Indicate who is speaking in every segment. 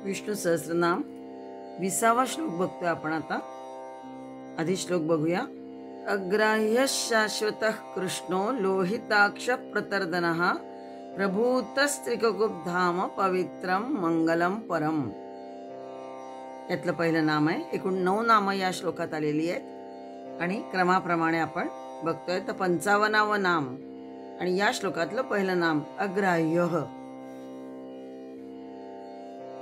Speaker 1: विष्णू सहस्रनाम 20वा श्लोक बघतोय आपण आता. आधी श्लोक बघूया. अग्राह्य शाश्वतः कृष्णो लोहिताक्ष प्रतर्दनः प्रभूतस्त्रिकगुप्धाम पवित्रम मंगलम परम. यातलं पहिलं नाम आहे. एकूण 9 नामं या श्लोकात आलेली आहेत आणि क्रमाप्रमाणे आपण बघतोय. तर 55वं नाम आणि या श्लोकातलं पहिलं नाम अग्राह्य.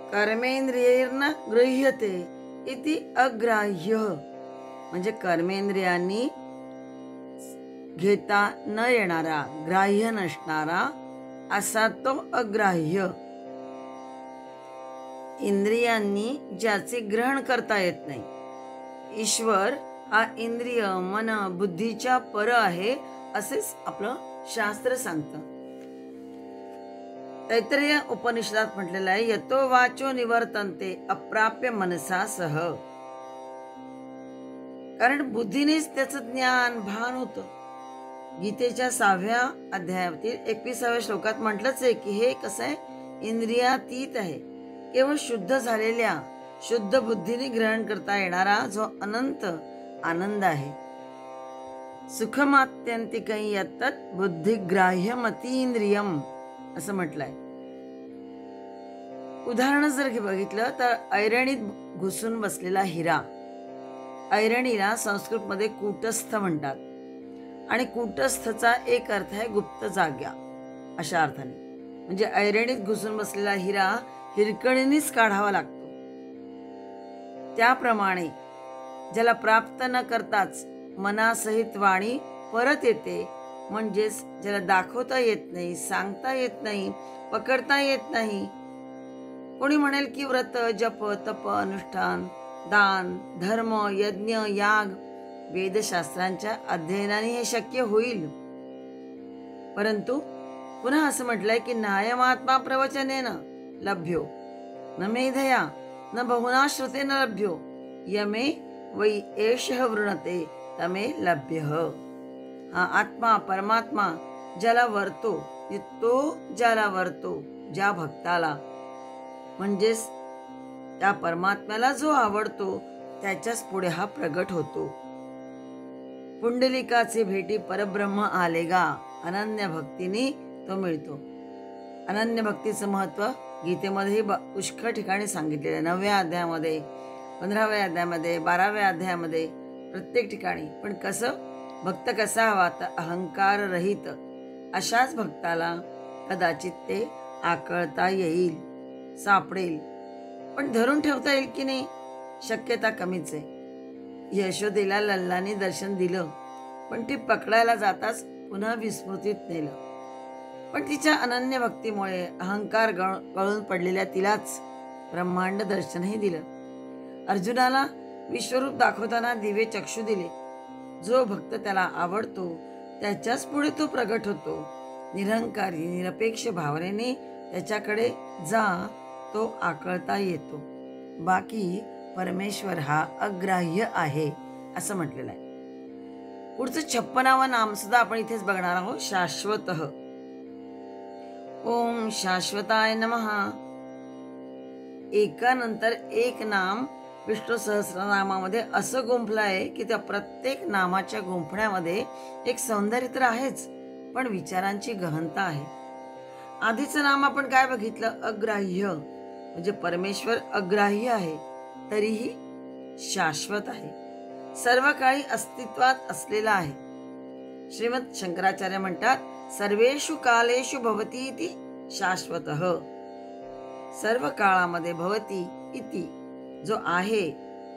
Speaker 1: कर्मेंद्रियैर्न गृह्यते इति अग्राह्य, म्हणजे कर्मेंद्रियांनी घेता न येणारा, ग्राह्य नसणारा असा तो अग्राह्य. इंद्रियांनी ज्याचे ग्रहण करता येत नाही. ईश्वर हा इंद्रिय मन बुद्धीच्या पर आहे असेच आपलं शास्त्र सांगतं. तैत्तिरीय उपनिषदात म्हटलेलं आहे, यतो वाचो निवर्तन्ते अप्राप्य मनसा सह. कारण बुद्धीनेच त्याचं ज्ञान भान होतं. गीतेच्या 6व्या अध्यायातील 21व्या श्लोकात म्हटलंच आहे की हे कसं आहे, इंद्रियातीत आहे. केवळ शुद्ध झालेल्या शुद्ध बुद्धीने ग्रहण करता येणारा जो अनंत आनंद आहे. सुखमात्यंतिकं यत्तत् बुद्धिग्राह्यमतींद्रियम असं म्हटलंय. उदाहरण जर बघितलं तर ऐरणीत घुसून बसलेला हिरा. ऐरणीला संस्कृतमध्ये कूटस्थ म्हणतात आणि कूटस्थचा एक अर्थ आहे गुप्त जाग्या अशा अर्थाने. म्हणजे ऐरणीत घुसून बसलेला हिरा हिरकणीनेच काढावा लागतो. त्याप्रमाणे ज्याला प्राप्त न करताच मनासहित वाणी परत येते, म्हणजेच ज्याला दाखवता येत नाही, सांगता येत नाही, पकडता येत नाही. कोणी म्हणेल की व्रत जप तप अनुष्ठान दान धर्म यज्ञ याग वेदशास्त्रांच्या अध्ययनाने हे शक्य होईल. परंतु पुन्हा असं म्हटलंय की नायमात्मा प्रवचनेन लभ्यो न मेधया न बहुना श्रुतेन लभ्यो यमे वै एषः वृणते तमे लभ्यः. हा आत्मा परमात्मा ज्याला वरतो, तो ज्याला वरतो, ज्या भक्ताला, म्हणजेच त्या परमात्म्याला जो आवडतो त्याच्याच पुढे हा प्रगट होतो. पुंडलिकाचे भेटी परब्रह्म आलेगा, अनन्य भक्तीने तो मिळतो. अनन्य भक्तीचं महत्व गीतेमध्येही पुष्कळ ठिकाणी सांगितलेलं आहे. 9व्या अध्यायामध्ये, 15व्या अध्यायामध्ये, 12व्या अध्यायामध्ये, प्रत्येक ठिकाणी. पण कसं भक्त कसा हवा, तर अहंकार रहित अशाच भक्ताला कदाचित ते आकळता येईल, सापडेल. पण धरून ठेवता येईल की नाही, शक्यता कमीच आहे. यशोदेला लल्लाने दर्शन दिलं, पण ती पकडायला जाताच पुन्हा विस्मृतीत नेलं. पण तिच्या अनन्य भक्तीमुळे अहंकार गळून पडलेल्या तिलाच ब्रह्मांड दर्शनही दिलं. अर्जुनाला विश्वरूप दाखवताना दिव्य चक्षु दिले. जो भक्त त्याला आवडतो त्याच्याच पुढे तो प्रगट होतो. निरंकारी निरपेक्ष भावनेने त्याच्याकडे जा, तो आकळता येतो. बाकी परमेश्वर हा अग्राह्य आहे असं म्हटलेलं आहे. पुढचं 56वं नाम सुद्धा आपण इथेच बघणार आहोत. शाश्वतः. ओम शाश्वताय नमः. एकानंतर एक नाम विष्णू सहस्रनामामध्ये असं गुंफलं आहे की त्या प्रत्येक नामाच्या गुंफण्यामध्ये एक सौंदर्य तर आहेच, पण विचारांची गहनता आहे. आधीचं नाम आपण काय बघितलं, अग्राह्य, म्हणजे परमेश्वर अग्राह्य आहे तरीही शाश्वत आहे, सर्व काळी अस्तित्वात असलेला आहे. श्रीमद शंकराचार्य म्हणतात, सर्वेषु कालेषु भवती इति शाश्वतः. सर्व काळामध्ये भवती इति जो आहे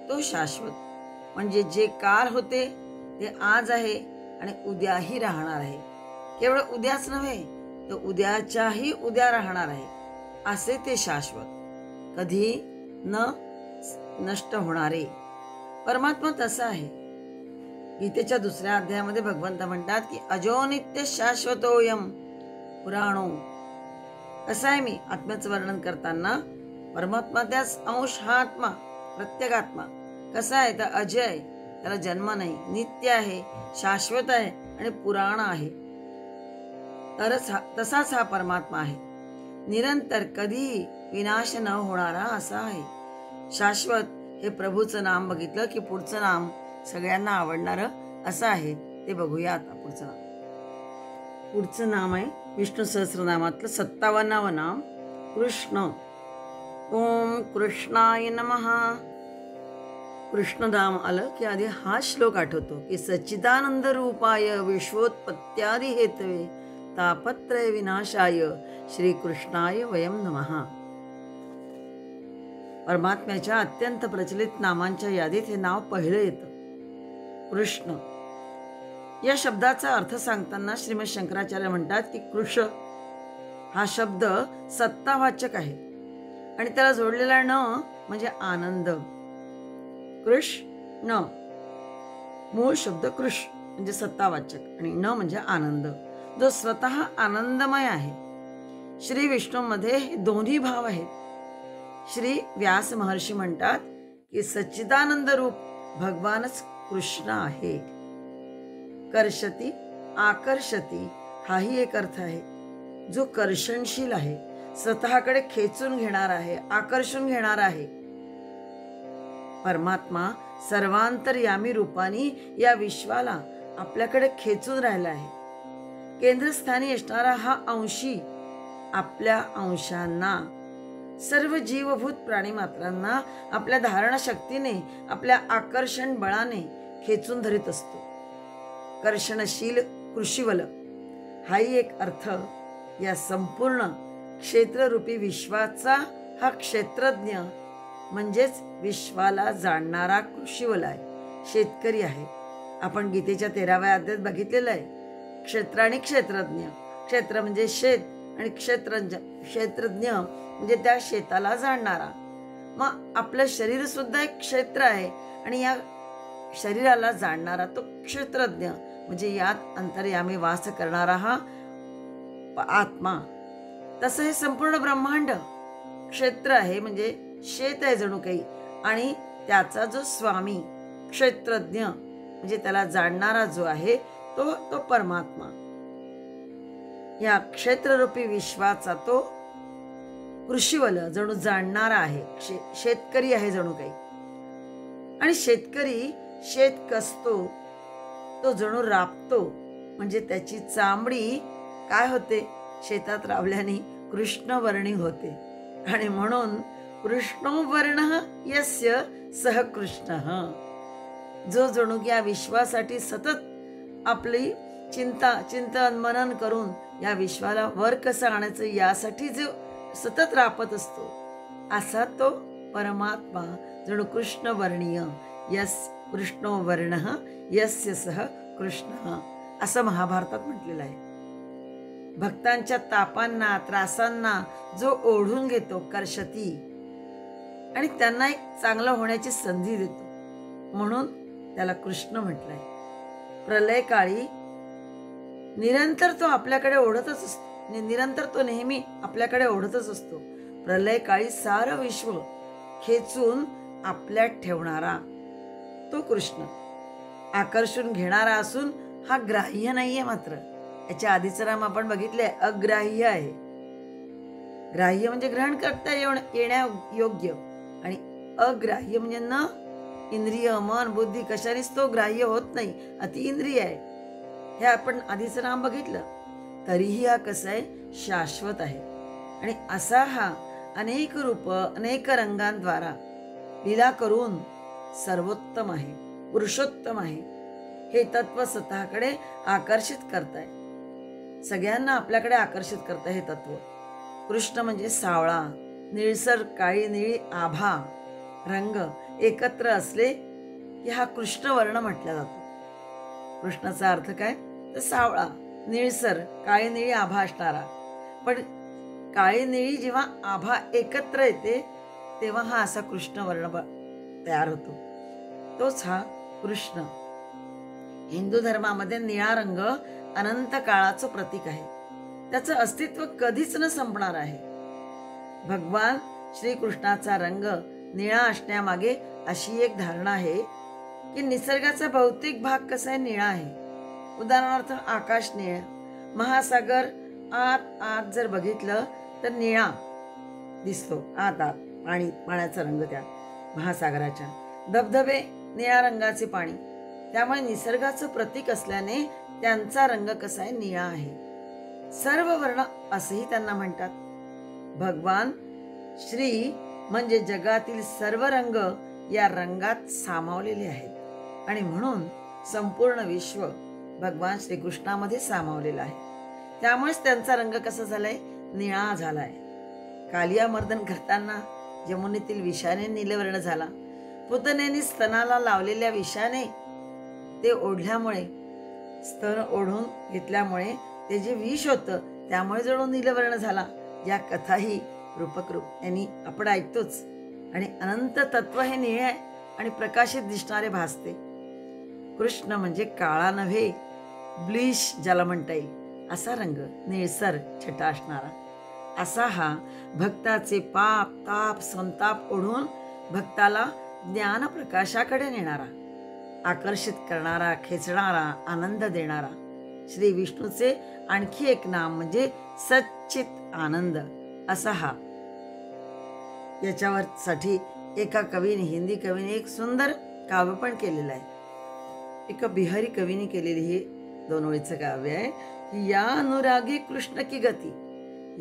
Speaker 1: तो शाश्वत, म्हणजे जे काल होते ते आज आहे आणि उद्याही राहणार आहे. केवळ उद्याच नव्हे तर उद्याच्याही उद्या राहणार आहे असे ते शाश्वत, कधी न नष्ट होणारे. परमात्मा तसा आहे. गीतेच्या 2ऱ्या अध्यायामध्ये भगवंत म्हणतात की अजो नित्य शाश्वतोयम पुराणो. कसा आहे मी आत्म्याचं वर्णन करताना, परमात्मा त्याच अंश हा आत्मा, प्रत्येकात्मा कसा आहे तर अजय, त्याला जन्म नाही, नित्य आहे, शाश्वत आहे आणि पुराण आहे. तसाच हा परमात्मा आहे. निरंतर कधीही विनाश न होणारा असा आहे. शाश्वत हे प्रभूचं नाम बघितलं की पुढचं नाम सगळ्यांना आवडणारं असं आहे. ते बघूया आता पुढचं नाम. पुढचं नाम आहे विष्णू सहस्रनामातलं 57वं नाम कृष्ण. ओम कृष्णाय नमः. कृष्ण नाम आलं की आधी हा श्लोक आठवतो की सच्चिदानंद रूपाय विश्वोत्पत्त्यादि हेतवे तापत्रय विनाशाय श्रीकृष्णाय वयम नमः. परमात्म्याच्या अत्यंत प्रचलित नामांच्या यादीत हे नाव पहिलं येतं, कृष्ण. या शब्दाचा अर्थ सांगताना श्रीमद शंकराचार्य म्हणतात की कृष हा शब्द सत्तावाचक आहे आणि त्याला जोडलेला न म्हणजे आनंद. कृष्ण मूळ शब्द कृष म्हणजे सत्तावाचक आणि न म्हणजे आनंद, जो स्वतः आनंदमय आहे. श्री विष्णूमध्ये हे दोन्ही भाव आहेत. श्री व्यास महर्षी म्हणतात की सच्चिदानंद रूप भगवानच कृष्ण आहे. कर्षती आकर्षती हाही एक अर्थ आहे, जो कर्षणशील आहे, स्वतःकडे खेचून घेणार आहे, आकर्षून घेणार आहे. परमात्मा सर्वांतर्यामी रूपाने या विश्वाला आपल्याकडे खेचून राहिला आहे. केंद्रस्थानी असणारा हा अंशी आपल्या अंशांना, सर्व जीवभूत प्राणीमात्रांना आपल्या धारणशक्तीने, आपल्या आकर्षण बळाने खेचून धरीत असतो. कर्षणशील कृषीवल हाही एक अर्थ या संपूर्ण क्षेत्ररूपी विश्वाचा हा क्षेत्रज्ञ म्हणजेच विश्वाला जाणणारा कृषीवल आहे, शेतकरी आहे. आपण गीतेच्या 13व्या अध्यायात बघितलेलं आहे क्षेत्र आणि क्षेत्रज्ञ. क्षेत्र म्हणजे शेत आणि क्षेत्रज्ञ म्हणजे त्या शेताला जाणणारा. मग आपलं शरीर सुद्धा एक क्षेत्र आहे आणि या शरीराला जाणणारा तो क्षेत्रज्ञ म्हणजे यात अंतर्यामी वास करणारा हा आत्मा. तसं हे संपूर्ण ब्रह्मांड क्षेत्र आहे म्हणजे शेत आहे जणू काही, आणि त्याचा जो स्वामी क्षेत्रज्ञ म्हणजे त्याला जाणणारा जो आहे तो परमात्मा. या क्षेत्ररूपी विश्वाचा तो कृषीवल जणू जाणणारा आहे, शेतकरी आहे जणू काही. आणि शेतकरी शेत कसतो, तो जणू राबतो म्हणजे त्याची चामडी काय होते, शेतात राबल्याने कृष्णवर्णी होते. आणि म्हणून कृष्णो वर्ण यस्य सह कृष्ण, जो जणू या विश्वासाठी सतत आपली चिंतन मनन करून या विश्वाला वर कसं आणायचं यासाठी जो सतत रापत असतो, असा तो परमात्मा जणू कृष्णवर्णीय. यस कृष्णो वर्ण यस्य सह कृष्ण असं महाभारतात म्हटलेलं आहे. भक्तांच्या तापांना त्रासांना जो ओढून घेतो कर्षती आणि त्यांना एक चांगलं होण्याची संधी देतो, म्हणून त्याला कृष्ण म्हटलंय. प्रलय काळी निरंतर तो आपल्याकडे ओढतच असतो, निरंतर तो नेहमी आपल्याकडे ओढतच असतो. प्रलय काळी सारं विश्व खेचून आपल्यात ठेवणारा तो कृष्ण, आकर्षून घेणारा असून हा ग्राह्य नाहीये. मात्र याच्या आधीचं नाम आपण बघितले अग्राह्य आहे. ग्राह्य म्हणजे ग्रहण करता येण्या योग्य, आणि अग्राह्य म्हणजे न इंद्रिय मन बुद्धी कशानेच तो ग्राह्य होत नाही, अति इंद्रिय आहे. हे आपण आधीचं नाम बघितलं. तरीही हा कसा आहे, शाश्वत आहे. आणि असा हा अनेक रूप अनेक रंगांद्वारा लीला करून सर्वोत्तम आहे, पुरुषोत्तम आहे. हे तत्व स्वतःकडे आकर्षित करताय, सगळ्यांना आपल्याकडे आकर्षित करताय हे तत्व. कृष्ण म्हणजे सावळा, निळसर काळी निळी आभा रंग एकत्र असले की हा कृष्ण वर्ण म्हटला जातो. कृष्णाचा अर्थ काय, तर सावळा, निळसर काळी निळी आभा असणारा. पण काळी निळी जेव्हा आभा एकत्र येते तेव्हा हा असा कृष्ण वर्ण तयार होतो. तोच हा कृष्ण. हिंदू धर्मामध्ये निळा रंग अनंत काळाचं प्रतीक आहे. त्याचं अस्तित्व कधीच न संपणार आहे. भगवान श्रीकृष्णाचा रंग निळा असण्यामागे अशी एक धारणा आहे की निसर्गाचा भौतिक भाग कसा आहे, निळा आहे. उदाहरणार्थ आकाश निळ, महासागर आत आत जर बघितलं तर निळा दिसतो. आता पाण्याचा रंग त्या महासागराच्या, धबधबे निळ्या रंगाचे पाणी, त्यामुळे निसर्गाचं प्रतीक असल्याने त्यांचा रंग कसा आहे, निळा आहे. सर्व वर्ण असेही त्यांना म्हणतात. भगवान श्री म्हणजे जगातील सर्व रंग या रंगात सामावलेले आहेत आणि म्हणून संपूर्ण विश्व भगवान श्रीकृष्णामध्ये सामावलेलं आहे. त्यामुळेच त्यांचा रंग कसा झालाय, निळा झालाय. कालिया मर्दन करताना यमुनेतील विषाने नीलवर्ण झाला. पुतनेने स्तनाला लावलेल्या विषाने ते ओढल्यामुळे, स्तन ओढून घेतल्यामुळे ते जे विष होतं त्यामुळे जणू नीलवर्ण झाला. या कथाही रूपक यांनी आपण ऐकतोच. आणि अनंत तत्व हे निळे आहे आणि प्रकाशित दिसणारे भासते. कृष्ण म्हणजे काळा नव्हे, ब्लिश ज्याला म्हणता येईल असा रंग, निळसर छटा असणारा असा हा भक्ताचे पाप ताप संताप ओढून भक्ताला ज्ञान प्रकाशाकडे नेणारा, आकर्षित करणारा, खेचणारा, आनंद देणारा श्री विष्णूचे आणखी एक नाम म्हणजे सच्चित आनंद असा हा. याच्यावर साठी एका कवीने, हिंदी कवीने एक सुंदर काव्य पण केलेलं आहे. एका बिहारी कवीने केलेली हे 2 ओळीचं काव्य आहे की या अनुरागी कृष्ण की गती,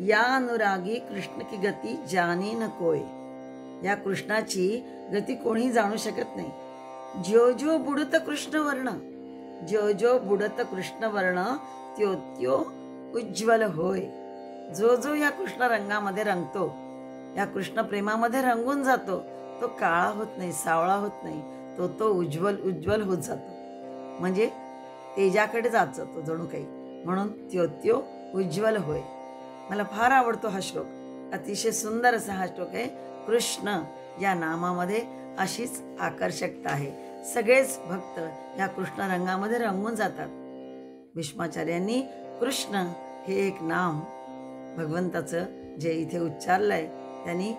Speaker 1: या अनुरागी कृष्ण की गती जाने न कोय. या कृष्णाची गती कोणी जाणू शकत नाही. जो जो बुडत कृष्ण वर्ण, जो जो बुडत कृष्ण वर्ण त्यो त्यो उज्ज्वल होय. जो जो या कृष्ण रंगामध्ये रंगतो, या कृष्ण प्रेमामध्ये रंगून जातो, तो काळा होत नाही, सावळा होत नाही, तो तो उज्ज्वल उज्ज्वल होत जातो. म्हणजे तेजाकडे जात जातो जणू काही. म्हणून त्यो त्यो उज्ज्वल होय. मला फार आवडतो हा श्लोक. अतिशय सुंदर असा हा श्लोक आहे. कृष्ण या नामामध्ये अशीच आकर्षकता आहे. सगळेच भक्त या कृष्ण रंगामध्ये रंगून जातात. भीष्माचार्यांनी कृष्ण हे एक नाम भगवंताचं जे इथे उच्चारलंय, त्यांनी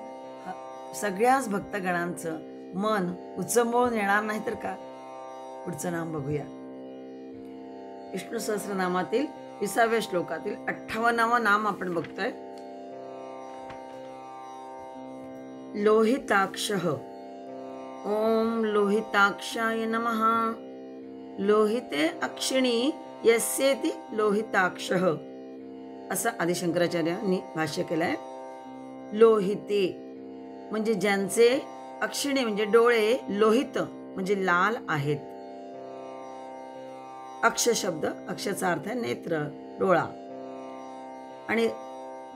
Speaker 1: सगळ्याच भक्तगणांचं मन उचंबळून येणार नाही तर का. पुढचं नाम बघूया. विष्णू सहस्रनामातील 20व्या श्लोकातील 58वं नाम आपण बघतोय. लोहिताक्षः. ओम लोहिताक्षाय नमः. लोहिते अक्षिणी यस्येति लोहिताक्षः असं आदिशंकराचार्यांनी भाष्य केलंय. लोहिते म्हणजे ज्यांचे अक्षिणी म्हणजे डोळे लोहित म्हणजे लाल आहेत. अक्ष शब्द, अक्षाचा अर्थ आहे नेत्र, डोळा. आणि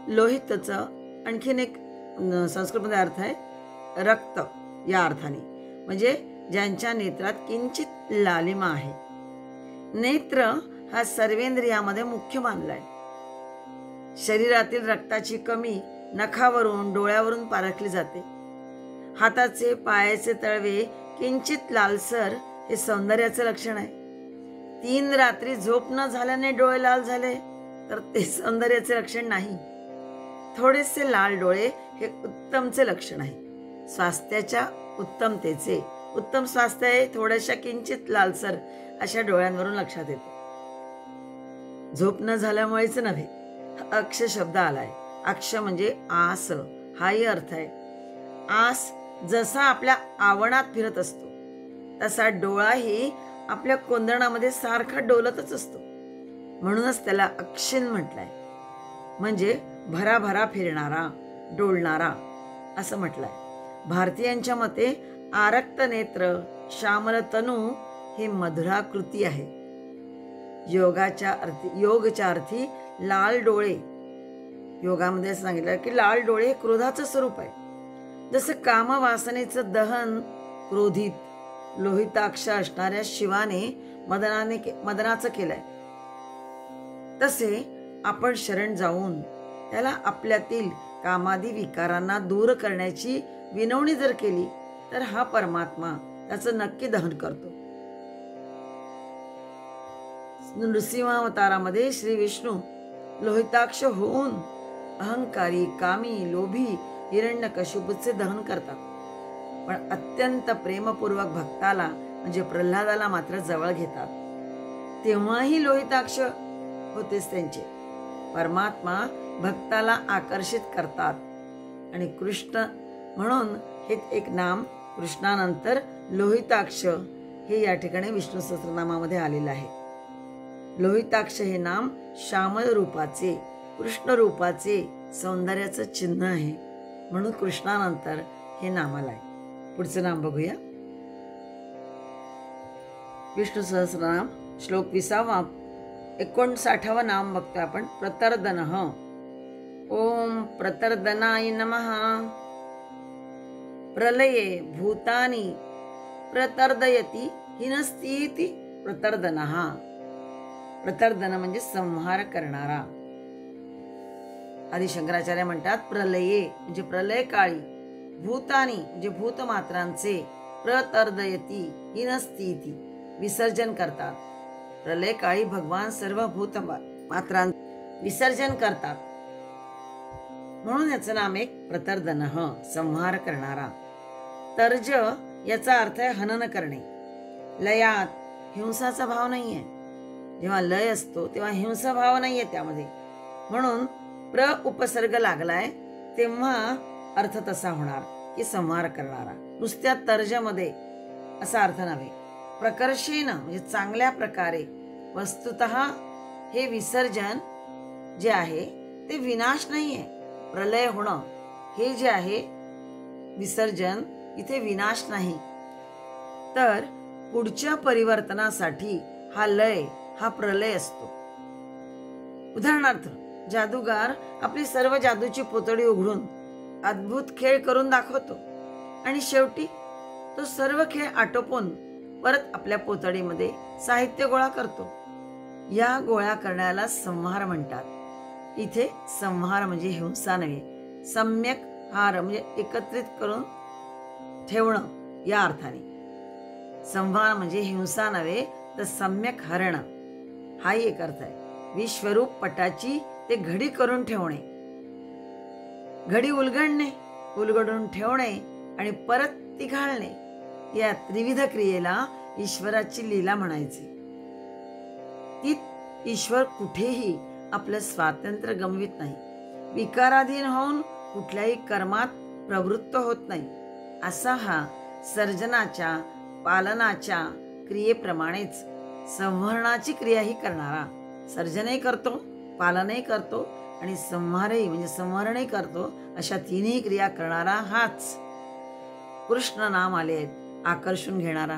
Speaker 1: लोहितचं आणखीन एक संस्कृतमध्ये अर्थ आहे रक्त. या अर्थाने म्हणजे ज्यांच्या नेत्रात किंचित लालिमा आहे. नेत्र हा सर्वेंद्रियामध्ये मुख्य मानलाय. शरीरातील रक्ताची कमी नखावरून, डोळ्यावरून पारखली जाते. हाताचे पायाचे तळवे किंचित लालसर हे सौंदर्याचं लक्षण आहे. 3 रात्री झोप न झाल्याने डोळे लाल झाले तर ते सौंदर्याचे लक्षण नाही. थोडेसे लाल डोळे हे उत्तमचे लक्षण आहे, स्वास्थ्याच्या उत्तमतेचे. उत्तम स्वास्थ्य आहे थोड्याशा किंचित लालसर अशा डोळ्यांवरून लक्षात येते. झोप न झाल्यामुळेच नव्हे. अक्ष शब्द आलाय. अक्ष म्हणजे आस, हाही अर्थ आहे. आस जसा आपल्या आवणात फिरत असतो तसा डोळाही आपल्या कोंदणामध्ये सारखा डोलतच असतो. म्हणूनच त्याला अक्षिण म्हटलंय. म्हणजे भराभरा फिरणारा, डोलणारा असं म्हटलंय. भारतीयांच्या मते आरक्त नेत्र, श्यामल तनू ही मधुराकृती आहे. योगच्या अर्थी लाल डोळे. योगामध्ये सांगितलं की लाल डोळे क्रोधाचं स्वरूप आहे. जसं कामवासनेचं दहन क्रोधित लोहिताक्ष असणाऱ्या शिवाने मदनाचं केलंय, तसे आपण शरण जाऊन त्याला आपल्यातील कामादी विकारांना दूर करण्याची विनवणी जर केली तर हा परमात्मा त्याचं नक्की दहन करतो. नृसिंहावतारामध्ये श्री विष्णू लोहिताक्ष होऊन अहंकारी, कामी, लोभी हिरण्यकशिपूचे दहन करतात. पण अत्यंत प्रेमपूर्वक भक्ताला म्हणजे प्रल्हादाला मात्र जवळ घेतात. तेव्हाही लोहिताक्ष होतेच त्यांचे. परमात्मा भक्ताला आकर्षित करतात. आणि कृष्ण म्हणून हे एक नाम कृष्णानंतर लोहिताक्ष हे या ठिकाणी विष्णू सहस्रनामामध्ये आलेलं आहे. लोहिताक्ष हे नाम श्यामल रूपाचे, कृष्ण रूपाचे सौंदर्याचं चिन्ह आहे, म्हणून कृष्णानंतर हे नाम आलंय. पुढचं नाम बघूया. विष्णू सहस्रनाम श्लोक 20. 59 नाम बघतोय आपण. प्रतर्दनः. ओम प्रतर्दनाय नमः. प्रलये भूतानि प्रतर्दयति हिनस्तीति प्रतर्दनः. प्रतर्दन म्हणजे संहार करणारा. आदि शंकराचार्य म्हणतात प्रलये म्हणजे प्रलय काळी, भूतानी म्हणजे भूतमात्रांचे, प्रतर्दयति हिनस्तीति विसर्जन करतात. प्रलय काळी भगवान सर्व भूत मात्रां विसर्जन करतात, म्हणून याचं नाम एक प्रतर्दनः, संहार करणारा. तर्ज याचा अर्थ आहे हनन करणे. लयात हिंसाचा भाव नाहीये. जेव्हा लय असतो तेव्हा हिंसा भाव नाहीये त्यामध्ये, म्हणून प्र उपसर्ग लागलाय तेव्हा अर्थ तसा होणार की संहार करणारा. नुसत्या तर्जमध्ये असा अर्थ नव्हे. प्रकर्षेन म्हणजे चांगल्या प्रकारे. वस्तुतः हे विसर्जन जे आहे ते विनाश नाहीये. प्रलय होणं हे जे आहे विसर्जन, इथे विनाश नाही, तर पुढच्या परिवर्तनासाठी हा लय, हा प्रलय असतो. उदाहरणार्थ जादूगार आपली सर्व जादूची पोतडी उघडून अद्भुत खेळ करून दाखवतो आणि शेवटी तो सर्व खेळ आटोपून परत आपल्या पोतडीमध्ये साहित्य गोळा करतो. या गोळा करण्याला संहार म्हणतात. इथे संहार म्हणजे हिंसा नव्हे, सम्यक हार म्हणजे एकत्रित करून ठेवणं या अर्थाने. संहार म्हणजे हिंसा नव्हे तर सम्यक हरण, हाही एक अर्थ आहे. विश्वरूप पटाची ते घडी करून ठेवणे, घडी उलगडणे, उलगडून ठेवणे आणि परत ती घालणे, या त्रिविध क्रियेला ईश्वराची लीला म्हणायची. ती ईश्वर कुठेही आपलं स्वातंत्र्य गमवित नाही, विकाराधीन होऊन कुठल्याही कर्मात प्रवृत्त होत नाही. असा हा सर्जनाच्या पालनाच्या क्रियेप्रमाणेच संहरणाची क्रियाही करणारा. सर्जनही करतो, पालनही करतो आणि संहारही म्हणजे संहरणही करतो. अशा तिन्ही क्रिया करणारा हाच कृष्ण नाम आले आहेत, आकर्षून घेणारा.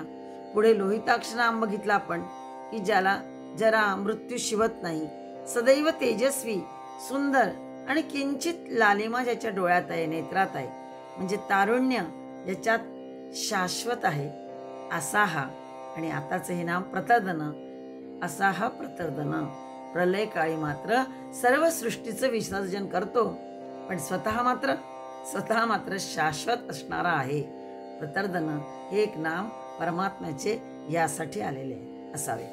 Speaker 1: पुढे लोहिताक्ष नाम बघितलं आपण की ज्याला जरा मृत्यू शिवत नाही, सदैव तेजस्वी, सुंदर आणि किंचित लालिमा ज्याच्या डोळ्यात आहे, नेत्रात आहे, म्हणजे तारुण्य ज्याच्यात शाश्वत आहे, असा हा. आणि आताच हे नाम प्रतर्दन, असा हा प्रतर्दन. प्रलय काळी मात्र सर्व सृष्टीचं विसर्जन करतो, पण स्वतः मात्र शाश्वत असणारा आहे. प्रतर्दन हे एक नाम परमात्म्याचे यासाठी आलेले असावे.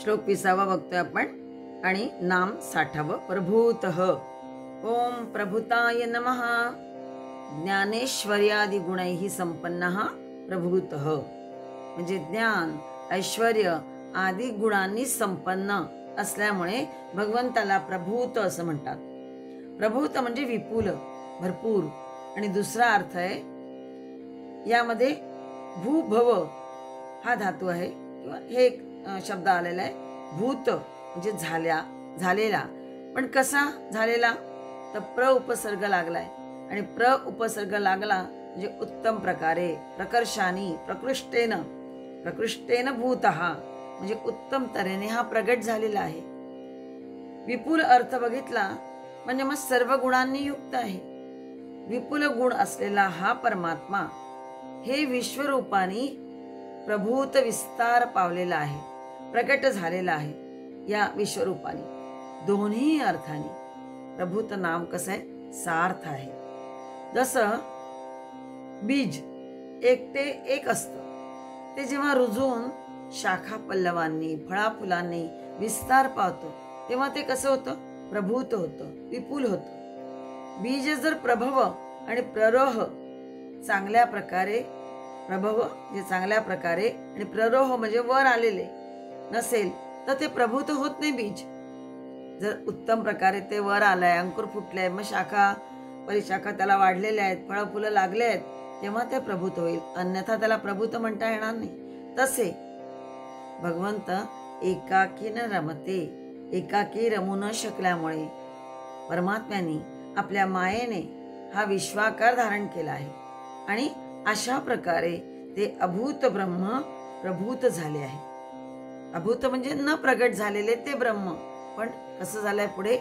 Speaker 1: श्लोक 20 बघतोय आपण आणि नाम 60. प्रभूतः. ओम प्रभूताय नमः. ज्ञानेश्वर्यादि गुणैः संपन्नः प्रभूतः म्हणजे ज्ञान, ऐश्वर्य आदी गुणांनी संपन्न असल्यामुळे भगवंताला प्रभूत असं म्हणतात. प्रभूत म्हणजे विपुल, भरपूर. आणि दुसरा अर्थ आहे यामध्ये भूभव हा धातू आहे किंवा हे एक शब्द आलेला आहे. भूत म्हणजे झालेला, पण कसा झालेला तर प्र उपसर्ग लागलाय आणि प्र उपसर्ग लागला म्हणजे उत्तम प्रकारे, प्रकर्षानी, प्रकृष्टेन भूतः म्हणजे उत्तम तऱ्हेने हा प्रगट झालेला आहे. विपुल अर्थ बघितला म्हणजे मग सर्व गुणांनी युक्त आहे. विपुल गुण असलेला हा परमात्मा हे विश्वरूपाने प्रभूत विस्तार पावलेला आहे, प्रगट झालेला आहे. या विश्वरूपाने दोन्ही अर्थाने प्रभूत नाम कसं आहे, सार्थ आहे. जसं बीज एक ते एक असतं, ते जेव्हा रुजून शाखा पल्लवांनी, फळाफुलांनी विस्तार पावतो तेव्हा ते कसं होतं, प्रभूत होतं, विपुल होतं. बीज जर प्रभव आणि प्ररोह चांगल्या प्रकारे, प्रभव म्हणजे चांगल्या प्रकारे आणि प्ररोह म्हणजे वर आलेले नसेल तर ते प्रभूत होत नाही बीज. जर उत्तम प्रकारे ते वर आलंय, अंकुर फुटलंय, मग शाखा परिशाखा त्याला वाढलेल्या आहेत, फळं फुलं लागले आहेत, तेव्हा ते प्रभूत होईल. अन्यथा त्याला प्रभूत म्हणता येणार नाही. तसे भगवंत एकाकी न रमते, एकाकी रमू न शकल्यामुळे परमात्म्याने आपल्या मायेने हा विश्वाकार धारण केला आहे आणि अशा प्रकारे ते अभूत ब्रह्म प्रभूत झाले आहे. अभूत म्हणजे न प्रगट झालेले ते ब्रह्म, पण कसं झालंय पुढे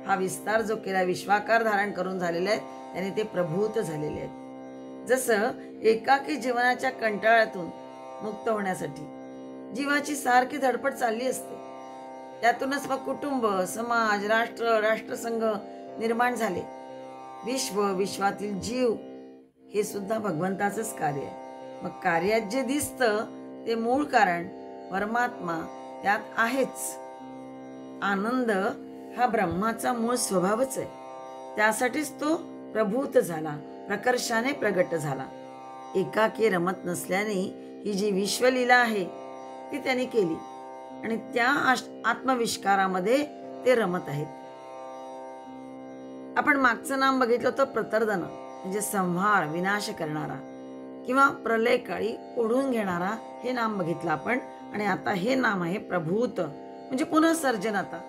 Speaker 1: हा विस्तार जो केला, विश्वाकार धारण करून झालेले आहेत, त्याने ते प्रभूत झालेले आहेत. जसं एकाकी जीवनाच्या कंटाळ्यातून मुक्त होण्यासाठी जीवाची सारखी धडपड चालली असते, त्यातूनच मग कुटुंब, समाज, राष्ट्र, राष्ट्रसंघ निर्माण झाले. विश्व, विश्वातील जीव हे सुद्धा भगवंताचंच कार्य आहे. मग कार्यात जे दिसतं ते मूळ कारण परमात्मा त्यात आहेच. आनंद हा ब्रह्माचा मूळ स्वभावच आहे. त्यासाठीच तो प्रभूत झाला, प्रकर्षाने प्रगट झाला. एकाकी रमत नसल्याने ही जी विश्वलीला आहे ती त्यांनी केली आणि त्या आत्मविष्कारामध्ये ते रमत आहेत. आपण मागचं नाम बघितलं तर प्रतर्दन म्हणजे संहार, विनाश करणारा किंवा प्रलय काळी ओढून घेणारा हे नाम बघितलं आपण. आणि आता हे नाम आहे प्रभूत म्हणजे पुन्हा सर्जन. आता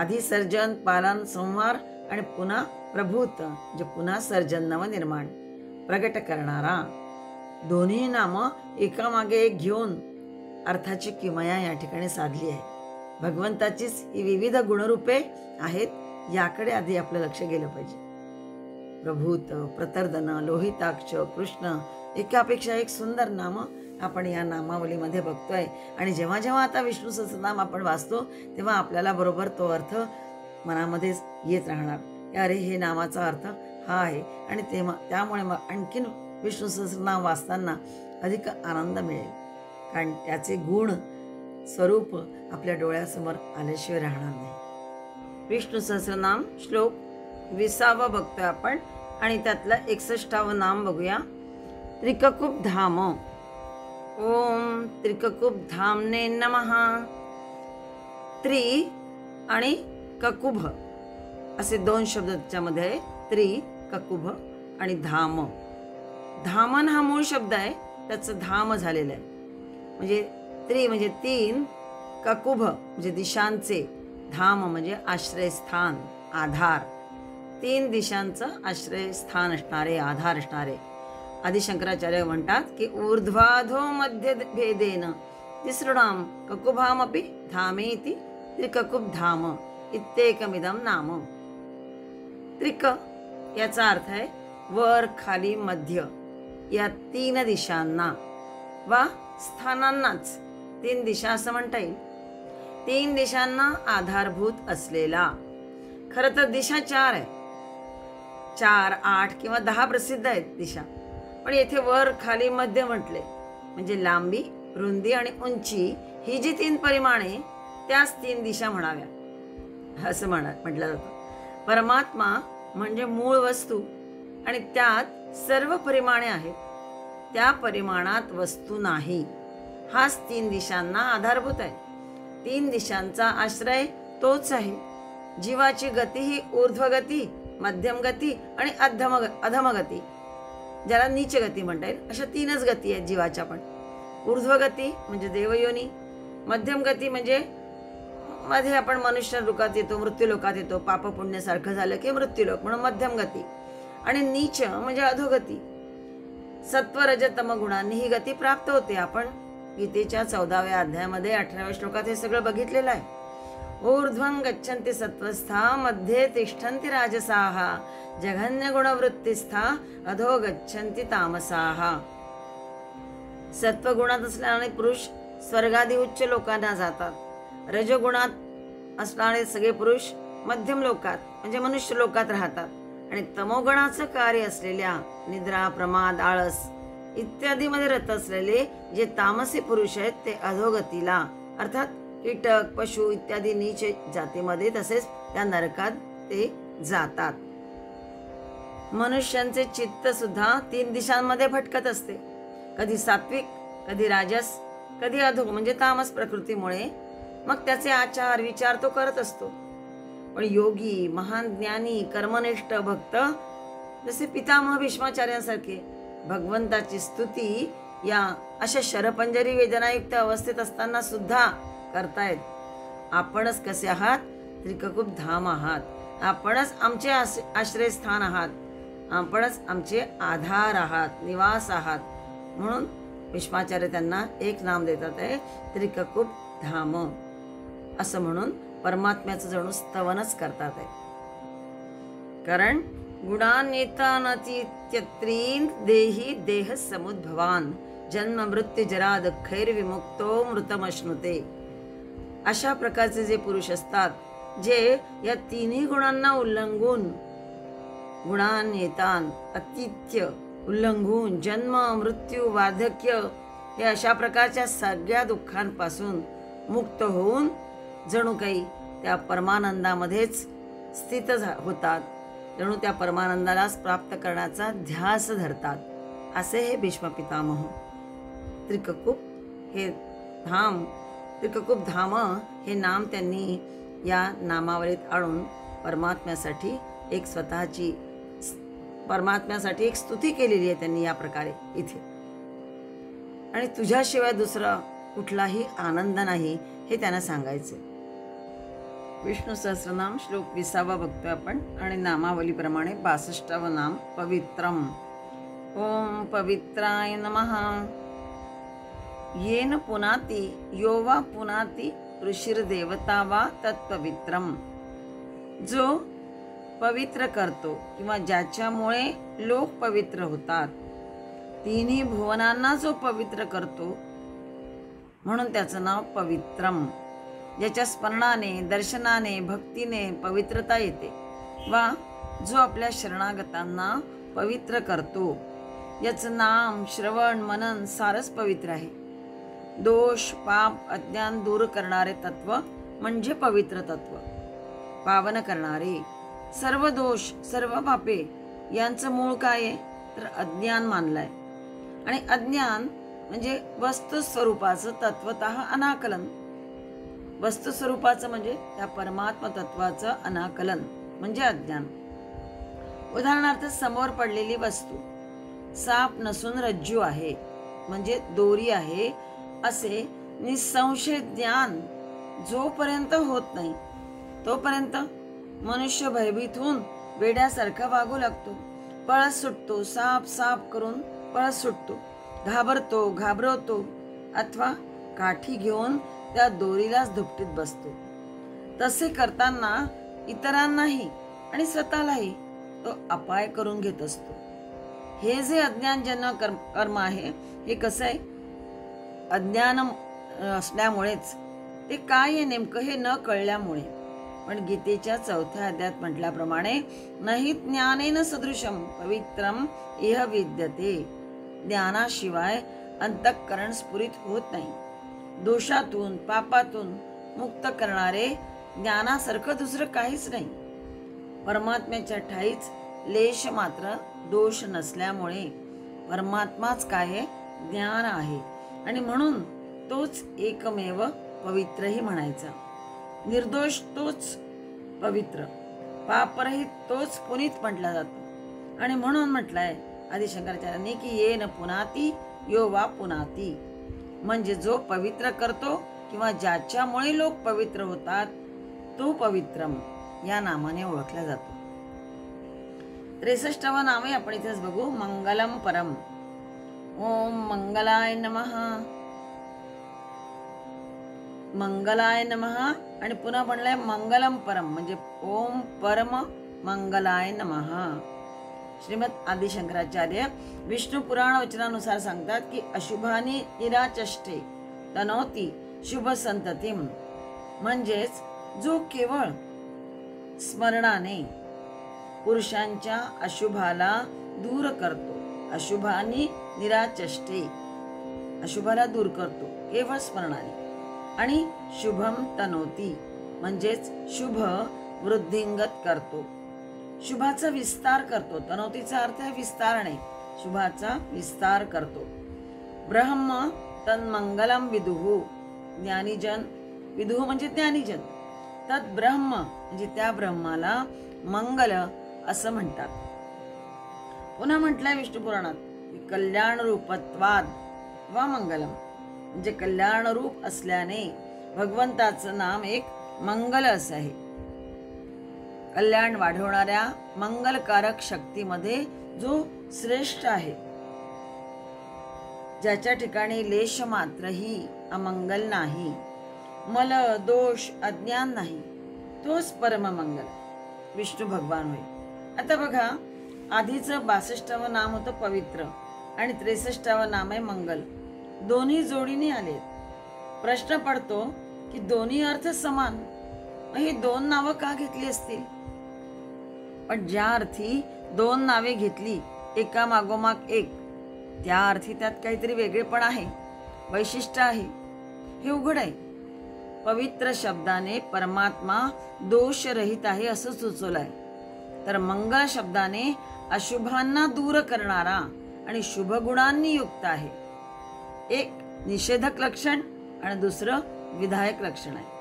Speaker 1: आधी सर्जन, पालन, संहार आणि पुन्हा प्रभूत म्हणजे पुन्हा सर्जन, नवनिर्माण, प्रगट करणारा. दोन्ही नामं एकामागे एक घेऊन अर्थाची किमया या ठिकाणी साधली आहे. भगवंताचीच ही विविध गुणरूपे आहेत, याकडे आधी आपलं लक्ष गेलं पाहिजे. प्रभूत, प्रतर्दन, लोहिताक्ष, कृष्ण, एकापेक्षा एक सुंदर नाम आपण या नामावलीमध्ये बघतोय. आणि जेव्हा जेव्हा आता विष्णू सहस्रनाम आपण वाचतो तेव्हा आपल्याला बरोबर तो अर्थ मनामध्ये येत राहणार, अरे हे नामाचा अर्थ हा आहे. आणि तेव्हा त्यामुळे मग आणखीन विष्णू सहस्रनाम वाचताना अधिक आनंद मिळेल, कारण त्याचे गुण स्वरूप आपल्या डोळ्यासमोर आल्याशिवाय राहणार नाही. विष्णू सहस्रनाम श्लोक 20 बघतोय आपण आणि त्यातलं 61 नाम बघूया. त्रिककुब धाम. ओम त्रिककुब धामने नमः. त्रि आणि ककुभ असे 2 शब्द त्याच्यामध्ये आहे. त्रि, ककुभ आणि धाम. धामन हा मूळ शब्द आहे, त्याचं धाम झालेलं आहे. म्हणजे त्रि म्हणजे 3, ककुभ म्हणजे दिशांचे, धाम म्हणजे आश्रयस्थान, आधार. 3 दिशांचं आश्रयस्थान असणारे, आधार असणारे. आदि शंकराचार्य म्हणतात की ऊर्ध्वाधो मध्य भेदेन तिसृणाम ककुभामपि धामेति त्रिककुब धाम इत्येकमिदं नाम. त्रिक याचा अर्थ आहे वर, खाली, मध्य या 3 दिशांना वा स्थानांनाच 3 दिशा असं म्हणता येईल. 3 दिशांना आधारभूत असलेला. खरं तर दिशा 4 आहे, 4, 8 किंवा 10 प्रसिद्ध आहेत दिशा. पण येथे वर, खाली, मध्य म्हटले म्हणजे लांबी, रुंदी आणि उंची ही जी 3 परिमाणे त्याच 3 दिशा म्हणाव्या असं म्हटलं जातं. परमात्मा म्हणजे मूळ वस्तू आणि त्यात सर्व परिमाणे आहेत. त्या परिमाणात वस्तू नाही, हाच 3 दिशांना आधारभूत आहे. 3 दिशांचा आश्रय तोच आहे. जीवाची गती ही ऊर्ध्वगती, मध्यम गती आणि अधमगती, ज्याला नीच गती म्हणता येईल, अशा 3च गती आहेत जीवाच्या. पण ऊर्ध्वगती म्हणजे देवयोनी, मध्यम गती म्हणजे मध्ये आपण मनुष्य लोकात येतो, मृत्यूलोकात येतो, पाप पुण्यासारखं झालं की मृत्यूलोक म्हणून मध्यम गती, आणि नीच म्हणजे अधोगती. सत्व, रज, तम गुणांनी ही गती प्राप्त होते. आपण गीतेच्या 14व्या अध्यायामध्ये 18व्या श्लोकात हे सगळं बघितलेलं आहे. ऊर्ध्वं गच्छन्ति सत्वस्था मध्ये तिष्ठन्ति राजसाः जघन्य गुणवृत्तिस्था अधो गच्छन्ति तामसाः. सत्वगुणात असणारे पुरुष स्वर्गादी उच्च लोकांना जातात. रजगुणात असणारे सगळे पुरुष मध्यम लोकात म्हणजे मनुष्य लोकात राहतात. आणि तमोगुणाचं कार्य असलेल्या निद्रा, प्रमाद, आळस इत्यादी मध्ये रत असलेले जे तामसी पुरुष आहेत ते अधोगतीला अर्थात कीटक, पशु इत्यादी नीच जातीमध्ये तसेच त्या नरकात ते जातात. मनुष्यांचे चित्त सुद्धा 3 दिशांमध्ये भटकत असते, कधी सात्विक, कधी राजस, कधी अधो म्हणजे तामस प्रकृतीमुळे मग त्याचे आचार विचार तो करत असतो. पण योगी, महान ज्ञानी, कर्मनिष्ठ भक्त जसे पितामह भीष्माचार्यांसारखे भगवंताची स्तुती या अशा शरपंजरी वेदनायुक्त अवस्थेत असताना सुद्धा करतायत. आपणच कसे आहात? त्रिककूप धाम आहात. आपणच आमचे आश्रयस्थान आहात. आपणच आमचे आधार आहात, निवास आहात. म्हणून भीष्माचार्य त्यांना एक नाम देतात आहे त्रिककूप धाम. असं म्हणून परमात्म्याचं जणू स्तवनच करतात आहे. कारण गुणान्येतानतीत्यत्रीन देही देह समुद्भवान जन्म मृत्यू जरा दुःखैर्विमुक्तो मृतमश्नुते. अशा प्रकारचे जे पुरुष असतात जे या तिन्ही गुणांना उल्लंघून, गुणान्येतान अतिथ्य उल्लंघून जन्म मृत्यू वार्धक्य हे अशा प्रकारच्या सगळ्या दुःखांपासून मुक्त होऊन जणू काही त्या परमानंदामध्येच स्थित होतात. जणू त्या परमानंदालाच प्राप्त करण्याचा ध्यास धरतात. असे हे भीष्म पितामह. त्रिककूप धाम हे नाम त्यांनी या नामावलीत आणून परमात्म्यासाठी एक स्तुती केलेली आहे त्यांनी या प्रकारे इथे. आणि तुझ्याशिवाय दुसरा कुठलाही आनंद नाही हे त्यांना सांगायचे. विष्णू सहस्रनाम श्लोक 20 बघतोय आपण आणि नामावलीप्रमाणे 62 नाम पवित्रम. ओम पवित्राय नमः. येन पुनाती यो वा पुनाती ऋषिर्देवता वा तत्पवित्रम. जो पवित्र करतो किंवा ज्याच्यामुळे लोक पवित्र होतात, तिन्ही भुवनांना जो पवित्र करतो म्हणून त्याचं नाव पवित्रम. ज्याच्या स्मरणाने, दर्शनाने, भक्तीने पवित्रता येते वा जो आपल्या शरणागतांना पवित्र करतो, याचं नाम, श्रवण, मनन सारच पवित्र आहे. दोष, पाप, अज्ञान दूर करणारे तत्व म्हणजे पवित्र तत्व. पावन करणारे सर्व दोष, सर्व पापे यांचं मूळ काय आहे तर अज्ञान मानलाय. आणि अज्ञान म्हणजे वस्तुस्वरूपाचं तत्वतः अनाकलन. वस्तुस्वरूपाचं म्हणजे त्या परमात्मा तत्वाचं अनाकलन म्हणजे अज्ञान. उदाहरणार्थ समोर पडलेली वस्तू साप नसून रज्जू आहे म्हणजे दोरी आहे असे निसंशय ज्ञान जोपर्यंत होत नाही तोपर्यंत मनुष्य भयभीत होऊन वेड्यासारखा वागू लागतो. पळत सुटतो, साप करून पळत सुटतो, घाबरवतो अथवा काठी घेऊन त्या दोरीलाच धुपटीत बसतो. तसे करताना इतरांनाही आणि स्वतःलाही तो अपाय करून घेत असतो. हे जे अज्ञानजन्य कर्म आहे हे कसं आहे, अज्ञान असल्यामुळेच. ते काय आहे नेमकं हे न कळल्यामुळे. पण गीतेच्या 4थ्या अध्यायात म्हटल्याप्रमाणे नहि ज्ञानेन सदृशम पवित्रम इह विद्यते. ज्ञानाशिवाय अंतःकरण स्फुरित होत नाही. दोषातून, पापातून मुक्त करणारे ज्ञानासारखं दुसरं काहीच नाही. परमात्म्याच्या ठाईच लेश मात्र दोष नसल्यामुळे परमात्माच काय ज्ञान आहे. आणि म्हणून तोच एकमेव पवित्रही म्हणायचा. निर्दोष तोच पवित्र, पापरहित तोच पुनीत म्हटला जातो. आणि म्हणून म्हटलंय आदिशंकराचार्यांनी की ये न पुनाती यो वा पुनाती. म्हणजे जो पवित्र करतो किंवा ज्याच्यामुळे लोक पवित्र होतात तो पवित्रम या नामाने ओळखला जातो. 63वा नामही आपण इथेच बघू. मंगलम परम. ओम मंगलाय नमः. मंगलाय नमः आणि पुन्हा म्हणलंय मंगलम परम म्हणजे ओम परम मंगलाय नमः. श्रीमद आदिशंकराचार्य विष्णू पुराण वचनानुसार सांगतात की अशुभानी निराचष्टे तनोती शुभ संततीम. म्हणजेच जो केवळ स्मरणाने पुरुषांच्या अशुभाला दूर करतो. अशुभानी निराचष्टे, अशुभाला दूर करतो केवळ स्मरणाने. आणि शुभम तनोती म्हणजेच शुभ वृद्धिंगत करतो, शुभाचा विस्तार करतो. तनोतीचा अर्थ आहे विस्तारणे, शुभाचा विस्तार करतो. ब्रह्म तन्मंगलम विदुहु. ज्ञानीजन विदुः म्हणजे ज्ञानीजन. तत् ब्रह्म म्हणजे त्या ब्रह्माला मंगल असं म्हणतात. पुन्हा म्हटलंय विष्णू पुराणात की कल्याण रूपत्वाद वा मंगलम, म्हणजे कल्याण रूप असल्याने भगवंताचं नाम एक मंगल असं आहे. कल्याण वाढवणाऱ्या मंगलकारक शक्तीमध्ये जो श्रेष्ठ आहे, ज्याच्या ठिकाणी लेश मात्रही अमंगल नाही, मल दोष अज्ञान नाही, तोच परममंगल विष्णू भगवान होय. आता बघा, आधीचं 62वं नाम होतं पवित्र आणि 63वं नाम आहे मंगल. दोन्ही जोडीने आले. प्रश्न पडतो की दोन्ही अर्थ समान, ही दोन नावं का घेतली असतील? पण ज्या अर्थी दोन नावे घेतली एका मागोमाग एक, त्या अर्थी त्यात काहीतरी वेगळेपण आहे, वैशिष्ट्य आहे, हे उघड आहे. पवित्र शब्दाने परमात्मा दोषरहित आहे असं सुचवलंय, तर मंगल शब्दाने अशुभांना दूर करणारा आणि शुभ गुणांनी युक्त आहे. एक निषेधक लक्षण आणि दुसरं विधायक लक्षण आहे.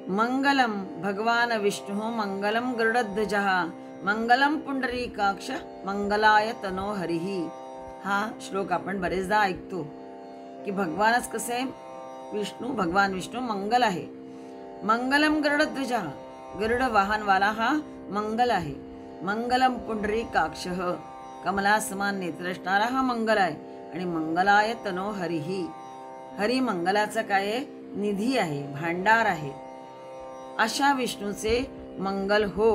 Speaker 1: मंगलम भगवान विष्णु मंगलम गरुडध्वजः मंगलम पुंडरीकाक्ष मंगलाय तनो हरिही. हा श्लोक आपण बरेचदा ऐकतो की भगवानच कसे विष्णू, भगवान विष्णू मंगल आहे. मंगलम गरुडध्वजः, गरुड वाहनवाला हा मंगल आहे. मंगलम पुंडरीकाक्षः, कमला समान नेत्र असणारा हा मंगल आहे. आणि मंगलाय तनो हरिही, हरी मंगलाचा काय निधी आहे, भांडार आहे. अशा विष्णूचे मंगल हो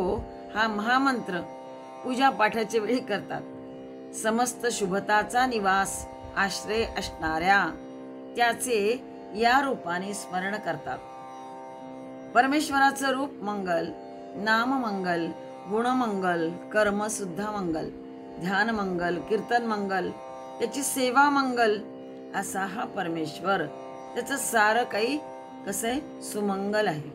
Speaker 1: हा महामंत्र पूजा पाठाच्या वेळी करतात. समस्त शुभताचा निवास आश्रय असणाऱ्या त्याचे या रूपाने स्मरण करतात. परमेश्वराचं रूप मंगल, नाम मंगल, गुणमंगल, कर्म सुद्धा मंगल, ध्यान मंगल, कीर्तन मंगल, त्याची सेवा मंगल, असा हा परमेश्वर. त्याचं सारं काही कसं आहे, सुमंगल आहे.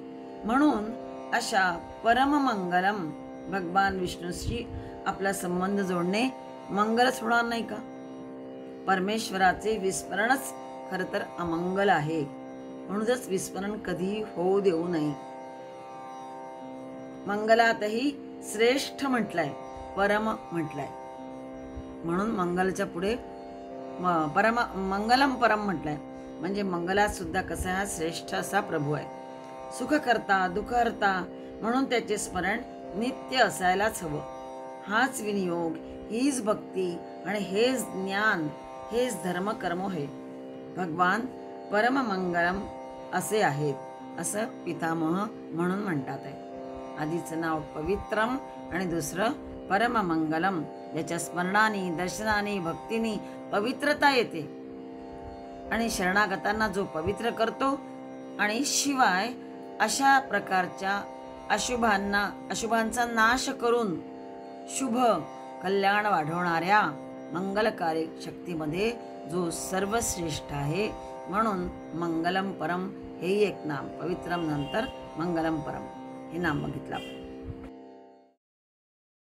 Speaker 1: म्हणून अशा परममंगलम भगवान विष्णूशी आपला संबंध जोडणे मंगलच होणार नाही का? परमेश्वराचे विस्मरणच खर तर अमंगल आहे. म्हणूनच विस्मरण कधीही होऊ देऊ नये. मंगलातही श्रेष्ठ म्हटलंय, परम म्हटलंय. म्हणून मंगलच्या पुढे परम मंगलम परम म्हटलंय. म्हणजे मंगलात सुद्धा कसा हा श्रेष्ठ असा प्रभू आहे. सुख करता दुःख हरता, म्हणून त्याचे स्मरण नित्य असायलाच हवं. हाच विनियोग, हीच भक्ती आणि हेच ज्ञान, हेच धर्म कर्म हे भगवान परम मंगलम असे आहेत असं पितामह म्हणून म्हणतात आहे. आधीचं नाव पवित्रम आणि दुसरं परम मंगलम, ज्याच्या स्मरणाने दर्शनाने भक्तीने पवित्रता येते. आणि शरणागतांना जो पवित्र करतो आणि शिवाय अशा प्रकारच्या अशुभांचा नाश करून शुभ कल्याण वाढवणाऱ्या मंगलकारी शक्तीमध्ये जो सर्वश्रेष्ठ आहे. म्हणून मंगलम परम हेही एक नाम, पवित्रम नंतर मंगलम परम हे नाम बघितलं आपण.